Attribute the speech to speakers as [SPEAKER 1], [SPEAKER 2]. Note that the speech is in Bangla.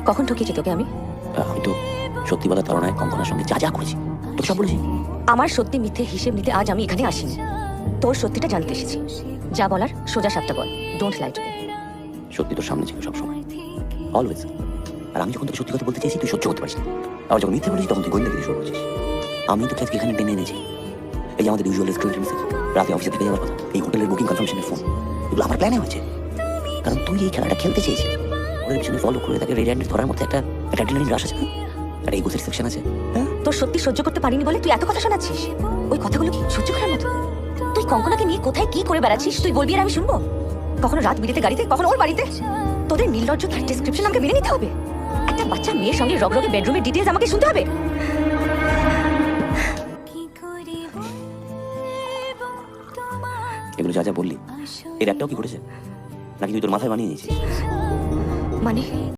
[SPEAKER 1] কখন ঠকিয়েছি তোকে আমি?
[SPEAKER 2] আমি তো সত্যি বলার ধারণায় কঙ্কনার সঙ্গে যা যা করেছি তোকে সব বলেছি।
[SPEAKER 1] আমার সত্যি মিথ্যে হিসেব নিতে আজ আমি এখানে আসিনি, তোর সত্যিটা জানতে এসেছি। যা বলার সোজা সাপটা বল, ডোন্ট লাই টু মি।
[SPEAKER 2] সত্যি তোর সামনে ছিল সবসময়, অলওয়েজ। আর আমি যখন তোকে সত্যি কথা বলতে চেয়েছি তুই সহ্য করতে পারিস না। আবার যখন মিথ্যে বলেছি তখন তুই গোয়েন্দাগিরি শুরু করছিস। আমি তোকে আজকে এখানে টেনে এনেছি। এই যে আমাদের ইউজুয়াল রেস্টুরেন্টের মেসেজ, রাতে অফিসে থেকে যাওয়ার কথা, এই হোটেলের বুকিং কনফার্মেশনের ফোন, এগুলো আমার প্ল্যানে হয়েছে। কারণ তুই এই খেলাটা খেলতে চেয়েছিস। ওদের পিছনে ফলো করে তাকে রেড হ্যান্ডেড ধরার মধ্যে একটা অ্যাড্রিনালিন রাশ আছে না, একটা ইগো স্যাটিসফ্যাকশন আছে। হ্যাঁ,
[SPEAKER 1] তোর সত্যি সহ্য করতে পারিনি বলে তুই এত কথা শোনাচ্ছিস। ওই কথাগুলো কি সহ্য করার মতো? তুই কঙ্কনাকে নিয়ে কোথায় কি করে বেড়াচ্ছিস তুই বলবি আর আমি শুনবো? কখনো রাত বিরেতে গাড়িতে, কখনো ওর বাড়িতে। তোদের নির্লজ্জ তার ডেসক্রিপশন আমাকে মেনে নিতে হবে? একটা বাচ্চা মেয়ের সঙ্গে রগরগে বেডরুমের ডিটেইলস আমাকে শুনতে হবে?
[SPEAKER 2] এগুলো যা যা বললি এর একটাও কি ঘটেছে, নাকি তুই তোর মাথায় বানিয়ে নিয়েছিস?
[SPEAKER 1] মানে